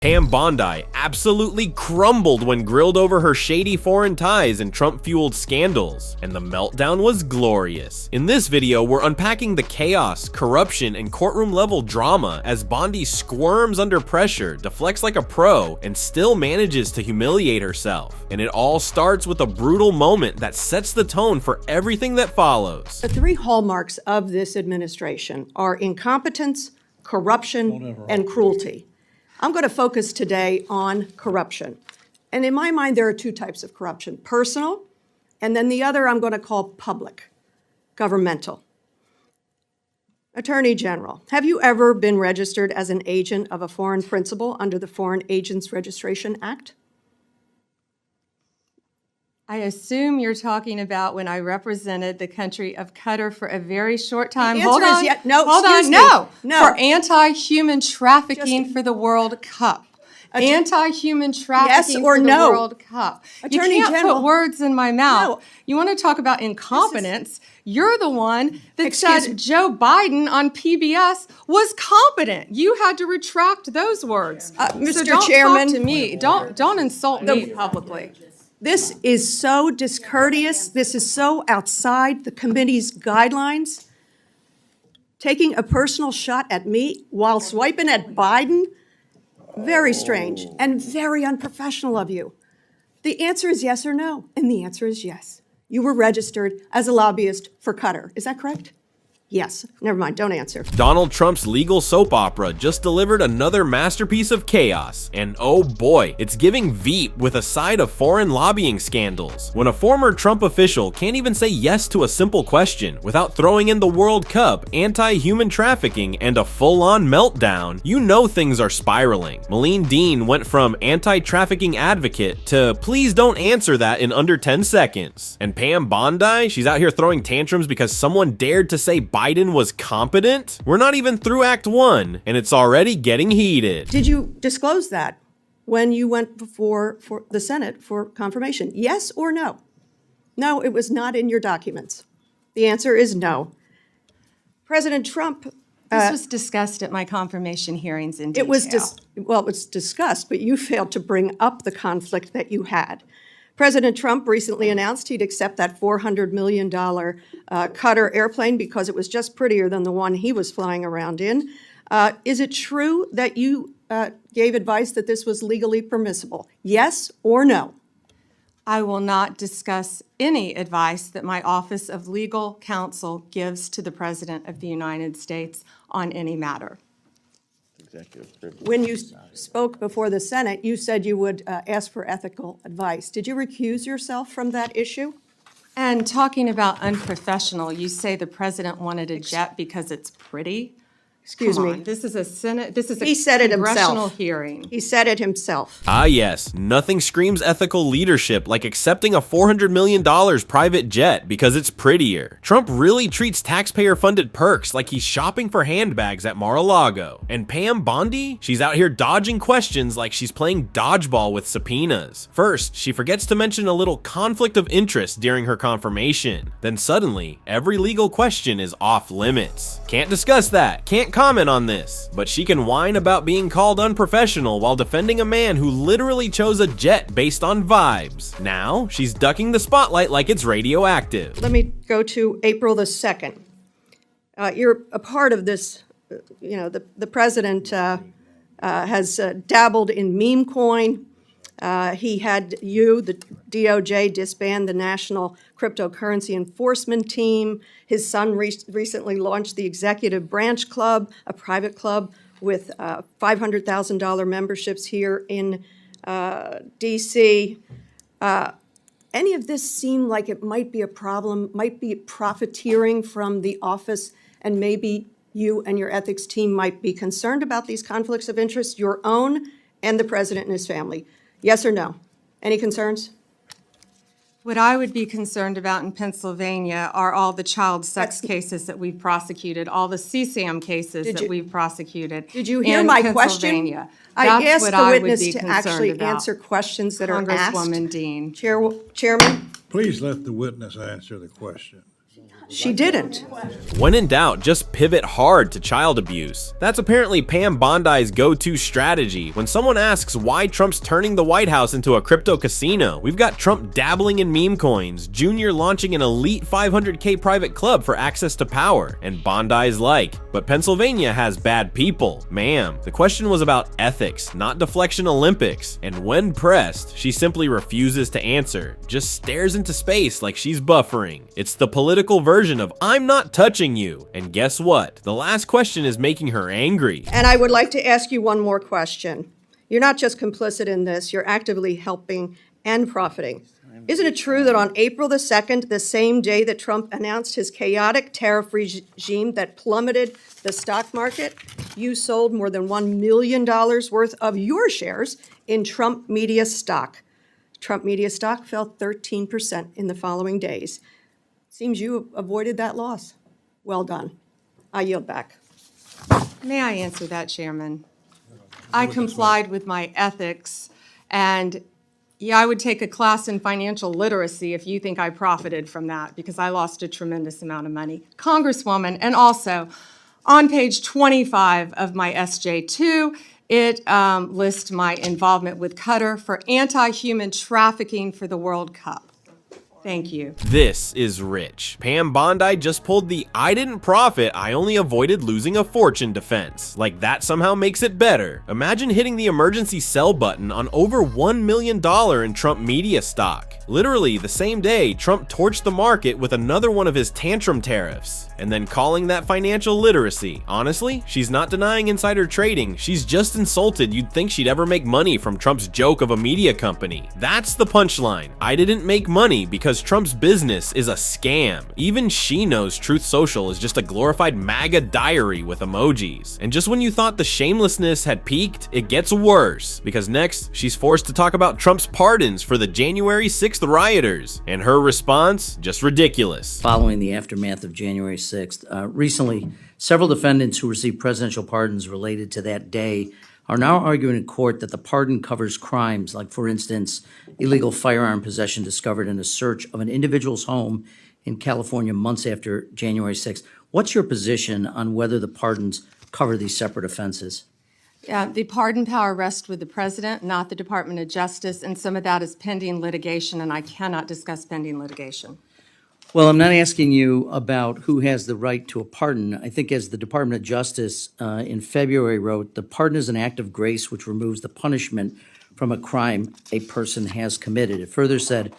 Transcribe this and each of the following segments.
Pam Bondi absolutely crumbled when grilled over her shady foreign ties and Trump-fueled scandals, and the meltdown was glorious. In this video, we're unpacking the chaos, corruption, and courtroom-level drama as Bondi squirms under pressure, deflects like a pro, and still manages to humiliate herself. And it all starts with a brutal moment that sets the tone for everything that follows. The three hallmarks of this administration are incompetence, corruption, and cruelty. I'm going to focus today on corruption. And in my mind, there are two types of corruption: personal, and then the other I'm going to call public, governmental. Attorney General, have you ever been registered as an agent of a foreign principal under the Foreign Agents Registration Act? I assume you're talking about when I represented the country of Qatar for a very short time. The answer is yes. No, hold excuse on. me. No, No. for anti-human trafficking for the World Cup. Anti-human trafficking yes or for the no? World Cup. Attorney you can't General, put words in my mouth. No. You want to talk about incompetence? You're the one that Excuse said me. Joe Biden on PBS was competent. You had to retract those words. Mr. So don't Chairman, talk to me. Don't insult me publicly. this is so discourteous. This is so outside the committee's guidelines. Taking a personal shot at me while swiping at Biden, very strange and very unprofessional of you. The answer is yes or no, and the answer is yes. You were registered as a lobbyist for Qatar. Is that correct? Yes. Never mind, don't answer. Donald Trump's legal soap opera just delivered another masterpiece of chaos, and oh boy, it's giving Veep with a side of foreign lobbying scandals. When a former Trump official can't even say yes to a simple question without throwing in the World Cup, anti-human trafficking, and a full-on meltdown, you know things are spiraling. Malene Dean went from anti-trafficking advocate to please don't answer that in under 10 seconds. And Pam Bondi, she's out here throwing tantrums because someone dared to say Biden was competent? We're not even through Act 1, and it's already getting heated. Did you disclose that when you went before for the Senate for confirmation? Yes or no? No, it was not in your documents. The answer is no. President Trump. This was discussed at my confirmation hearings in detail. It was discussed, but you failed to bring up the conflict that you had. President Trump recently announced he'd accept that $400 million Qatar airplane because it was just prettier than the one he was flying around in. Is it true that you gave advice that this was legally permissible? Yes or no? I will not discuss any advice that my Office of Legal Counsel gives to the President of the United States on any matter. When you spoke before the Senate, you said you would ask for ethical advice. Did you recuse yourself from that issue? And talking about unprofessional, you say the President wanted a jet because it's pretty? Excuse Come me. on, this is a Senate, this is a He said it congressional himself. hearing. He said it himself. Ah yes, nothing screams ethical leadership like accepting a $400 million private jet because it's prettier. Trump really treats taxpayer-funded perks like he's shopping for handbags at Mar-a-Lago. And Pam Bondi? She's out here dodging questions like she's playing dodgeball with subpoenas. First, she forgets to mention a little conflict of interest during her confirmation. Then suddenly, every legal question is off limits. Can't discuss that, can't comment on this, but she can whine about being called unprofessional while defending a man who literally chose a jet based on vibes. Now, she's ducking the spotlight like it's radioactive. Let me go to April the 2nd. You're a part of this, the president has dabbled in meme coin. He had the DOJ disband the National Cryptocurrency Enforcement Team. His son recently launched the Executive Branch Club, a private club with $500,000 memberships here in D.C. Any of this seem like it might be a problem, might be profiteering from the office, and maybe you and your ethics team might be concerned about these conflicts of interest, your own and the president and his family? Yes or no? Any concerns? What I would be concerned about in Pennsylvania are all the child sex cases that we've prosecuted, all the CSAM cases that we've prosecuted. Did you hear in my Pennsylvania. question? I That's asked what the I would witness be to concerned actually about. answer questions that are asked. Congresswoman Dean. Chairman? Please let the witness answer the question. She didn't. When in doubt, just pivot hard to child abuse. That's apparently Pam Bondi's go-to strategy. When someone asks why Trump's turning the White House into a crypto casino, we've got Trump dabbling in meme coins, Junior launching an elite 500K private club for access to power, and Bondi's like, but Pennsylvania has bad people. Ma'am, the question was about ethics, not deflection Olympics, and when pressed, she simply refuses to answer, just stares into space like she's buffering. It's the political version of I'm not touching you. And guess what? The last question is making her angry. And I would like to ask you one more question. You're not just complicit in this, you're actively helping and profiting. Isn't it true that on April the 2nd, the same day that Trump announced his chaotic tariff regime that plummeted the stock market, you sold more than $1 million worth of your shares in Trump Media stock? Trump Media stock fell 13% in the following days. Seems you avoided that loss. Well done. I yield back. May I answer that, Chairman? I complied with my ethics, and yeah, I would take a class in financial literacy if you think I profited from that, because I lost a tremendous amount of money. Congresswoman, and also on page 25 of my SJ2, it lists my involvement with Qatar for anti-human trafficking for the World Cup. Thank you. This is rich. Pam Bondi just pulled the I didn't profit, I only avoided losing a fortune defense. Like that somehow makes it better. Imagine hitting the emergency sell button on over $1 million in Trump Media stock. Literally, the same day, Trump torched the market with another one of his tantrum tariffs, and then calling that financial literacy. Honestly, she's not denying insider trading, she's just insulted you'd think she'd ever make money from Trump's joke of a media company. That's the punchline. I didn't make money because Trump's business is a scam. Even she knows Truth Social is just a glorified MAGA diary with emojis. And just when you thought the shamelessness had peaked, it gets worse, because next, she's forced to talk about Trump's pardons for the January 6th rioters. And her response? Just ridiculous. Following the aftermath of January 6th, recently, several defendants who received presidential pardons related to that day are now arguing in court that the pardon covers crimes like, for instance, illegal firearm possession discovered in a search of an individual's home in California months after January 6th. What's your position on whether the pardons cover these separate offenses? Yeah, the pardon power rests with the president, not the Department of Justice, and some of that is pending litigation, and I cannot discuss pending litigation. Well, I'm not asking you about who has the right to a pardon. I think as the Department of Justice in February wrote, the pardon is an act of grace which removes the punishment from a crime a person has committed. It further said,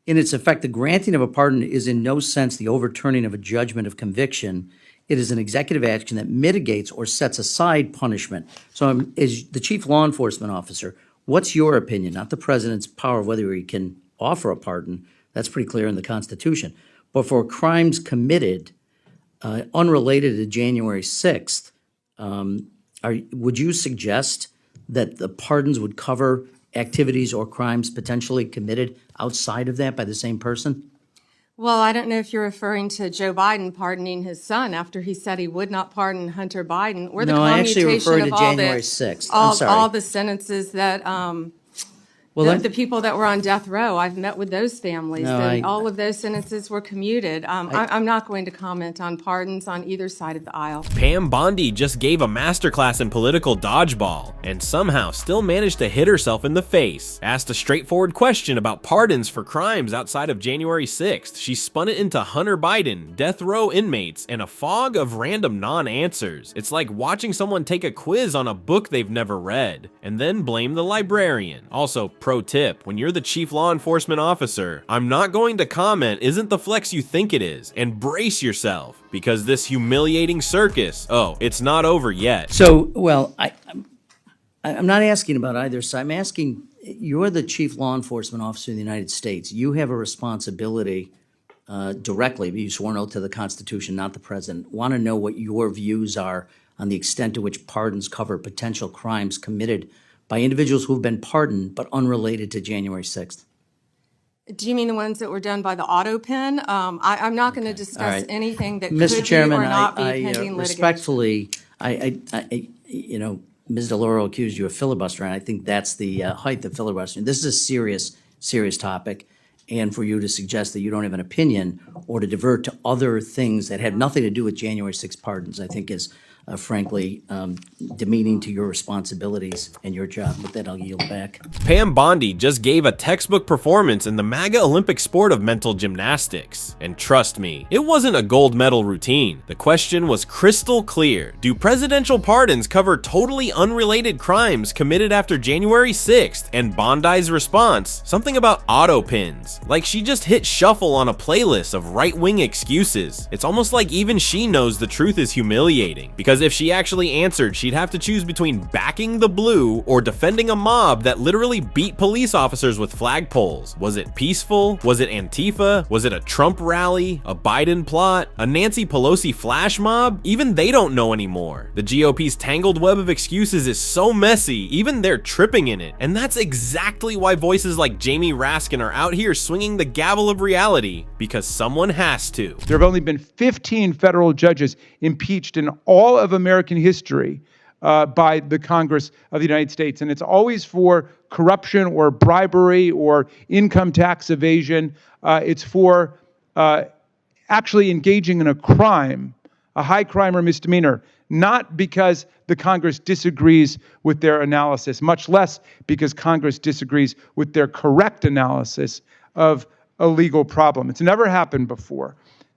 in its effect, the granting of a pardon is in no sense the overturning of a judgment of conviction. It is an executive action that mitigates or sets aside punishment. So as the chief law enforcement officer, what's your opinion, not the president's power of whether he can offer a pardon? That's pretty clear in the Constitution. But for crimes committed unrelated to January 6th, would you suggest that the pardons would cover activities or crimes potentially committed outside of that by the same person? Well, I don't know if you're referring to Joe Biden pardoning his son after he said he would not pardon Hunter Biden, or the No, I actually commutation referred of to all January the 6th. I'm sorry. all the sentences that Well, the people that were on death row. I've met with those families, No, and I- all of those sentences were commuted. I'm not going to comment on pardons on either side of the aisle. Pam Bondi just gave a masterclass in political dodgeball, and somehow still managed to hit herself in the face. Asked a straightforward question about pardons for crimes outside of January 6th. She spun it into Hunter Biden, death row inmates, and a fog of random non-answers. It's like watching someone take a quiz on a book they've never read, and then blame the librarian. Also, pro tip, when you're the chief law enforcement officer, I'm not going to comment isn't the flex you think it is, and brace yourself, because this humiliating circus, oh, it's not over yet. So, well, I'm not asking about either side. I'm asking, you're the chief law enforcement officer in the United States. You have a responsibility directly, be sworn oath to the Constitution, not the president. Want to know what your views are on the extent to which pardons cover potential crimes committed by individuals who have been pardoned but unrelated to January 6th. Do you mean the ones that were done by the auto pen? I'm not going to discuss right. anything that Mr. could Chairman, be or not be I pending litigation. respectfully, Ms. DeLauro accused you of filibustering. I think that's the height of filibustering. This is a serious topic, and for you to suggest that you don't have an opinion or to divert to other things that have nothing to do with January 6 pardons, I think is frankly demeaning to your responsibilities and your job. With that, I'll yield back. Pam Bondi just gave a textbook performance in the MAGA Olympic sport of mental gymnastics. And trust me, it wasn't a gold medal routine. The question was crystal clear. Do presidential pardons cover totally unrelated crimes committed after January 6th? And Bondi's response, something about auto pins. Like she just hit shuffle on a playlist of right-wing excuses. It's almost like even she knows the truth is humiliating. Because if she actually answered, she'd have to choose between backing the blue or defending a mob that literally beat police officers with flagpoles. Was it peaceful? Was it Antifa? Was it a Trump rally? A Biden plot? A Nancy Pelosi flash mob? Even they don't know anymore. The GOP's tangled web of excuses is so messy, even they're tripping in it. And that's exactly why voices like Jamie Raskin are out here swinging the gavel of reality, because someone has to. There have only been 15 federal judges impeached in all of American history by the Congress of the United States. And it's always for corruption or bribery or income tax evasion. It's for actually engaging in a crime, a high crime or misdemeanor, not because the Congress disagrees with their analysis, much less because Congress disagrees with their correct analysis of a legal problem. It's never happened before.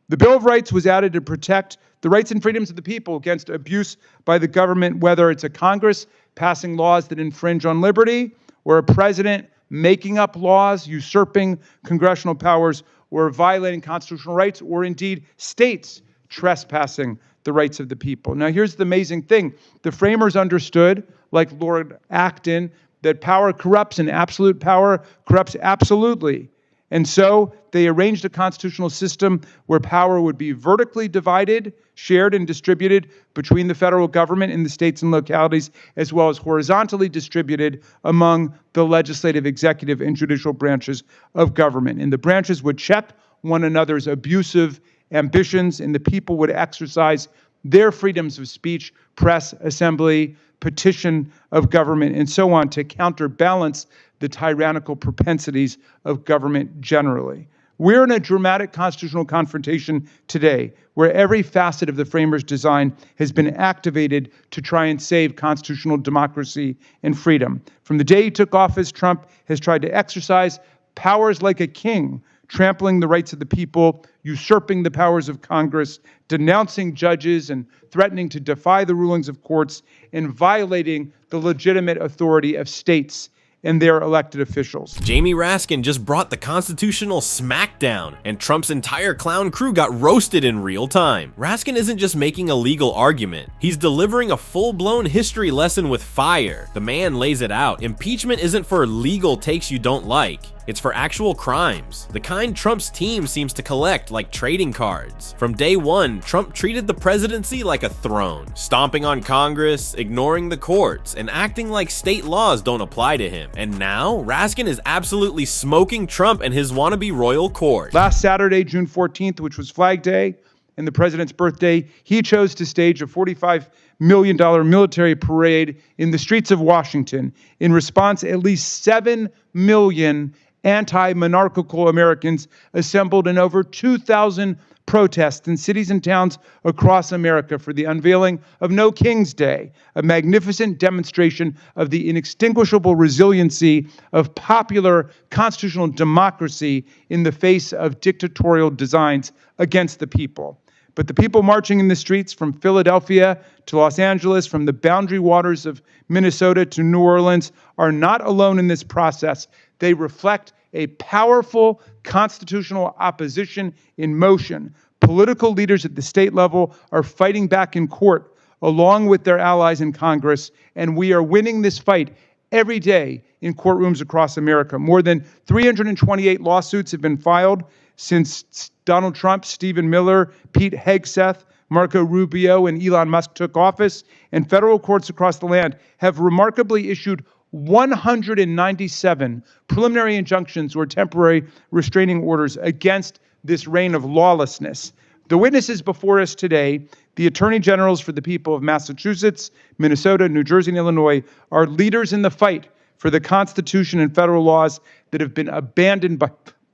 The Bill of Rights was added to protect the rights and freedoms of the people against abuse by the government, whether it's a Congress passing laws that infringe on liberty, or a president making up laws, usurping congressional powers, or violating constitutional rights, or indeed states trespassing the rights of the people. Now, here's the amazing thing. The framers understood, like Lord Acton, that power corrupts and absolute power corrupts absolutely. And so they arranged a constitutional system where power would be vertically divided, shared and distributed between the federal government and the states and localities, as well as horizontally distributed among the legislative, executive, and judicial branches of government. And the branches would check one another's abusive ambitions, and the people would exercise their freedoms of speech, press, assembly, petition of government, and so on to counterbalance the tyrannical propensities of government generally. We're in a dramatic constitutional confrontation today where every facet of the framers' design has been activated to try and save constitutional democracy and freedom. From the day he took office, Trump has tried to exercise powers like a king, trampling the rights of the people, usurping the powers of Congress, denouncing judges and threatening to defy the rulings of courts, and violating the legitimate authority of states and their elected officials. Jamie Raskin just brought the constitutional smackdown, and Trump's entire clown crew got roasted in real time. Raskin isn't just making a legal argument, he's delivering a full-blown history lesson with fire. The man lays it out. Impeachment isn't for legal takes you don't like. It's for actual crimes, the kind Trump's team seems to collect like trading cards. From day one, Trump treated the presidency like a throne, stomping on Congress, ignoring the courts, and acting like state laws don't apply to him. And now, Raskin is absolutely smoking Trump and his wannabe royal court. Last Saturday, June 14th, which was Flag Day and the president's birthday, he chose to stage a $45 million military parade in the streets of Washington. In response, at least 7 million anti-monarchical Americans assembled in over 2,000 protests in cities and towns across America for the unveiling of No King's Day, a magnificent demonstration of the inextinguishable resiliency of popular constitutional democracy in the face of dictatorial designs against the people. But the people marching in the streets from Philadelphia to Los Angeles, from the boundary waters of Minnesota to New Orleans, are not alone in this process. They reflect a powerful constitutional opposition in motion. Political leaders at the state level are fighting back in court along with their allies in Congress, and we are winning this fight every day in courtrooms across America. More than 328 lawsuits have been filed since Donald Trump, Stephen Miller, Pete Hegseth, Marco Rubio, and Elon Musk took office, and federal courts across the land have remarkably issued 197 preliminary injunctions or temporary restraining orders against this reign of lawlessness. The witnesses before us today, the attorney generals for the people of Massachusetts, Minnesota, New Jersey, and Illinois, are leaders in the fight for the Constitution and federal laws that have been abandoned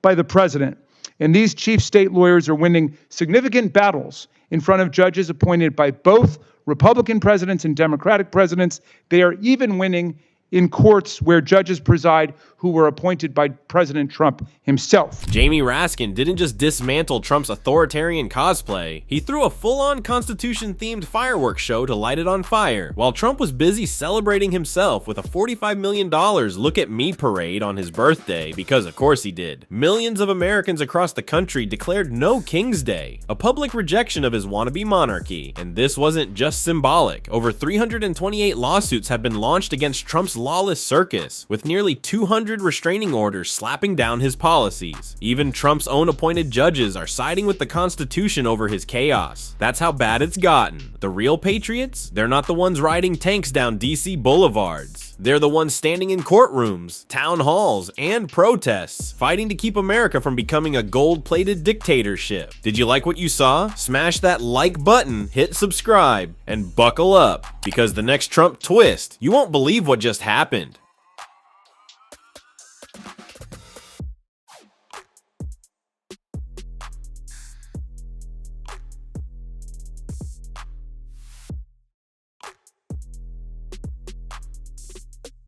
by the president. And these chief state lawyers are winning significant battles in front of judges appointed by both Republican presidents and Democratic presidents. They are even winning in courts where judges preside who were appointed by President Trump himself. Jamie Raskin didn't just dismantle Trump's authoritarian cosplay, he threw a full-on Constitution-themed fireworks show to light it on fire, while Trump was busy celebrating himself with a $45 million Look at Me parade on his birthday, because of course he did. Millions of Americans across the country declared no King's Day, a public rejection of his wannabe monarchy. And this wasn't just symbolic. Over 328 lawsuits have been launched against Trump's lawless circus, with nearly 200 restraining orders slapping down his policies. Even Trump's own appointed judges are siding with the Constitution over his chaos. That's how bad it's gotten. The real patriots? They're not the ones riding tanks down DC boulevards. They're the ones standing in courtrooms, town halls, and protests, fighting to keep America from becoming a gold-plated dictatorship. Did you like what you saw? Smash that like button, hit subscribe, and buckle up, because the next Trump twist, you won't believe what just happened.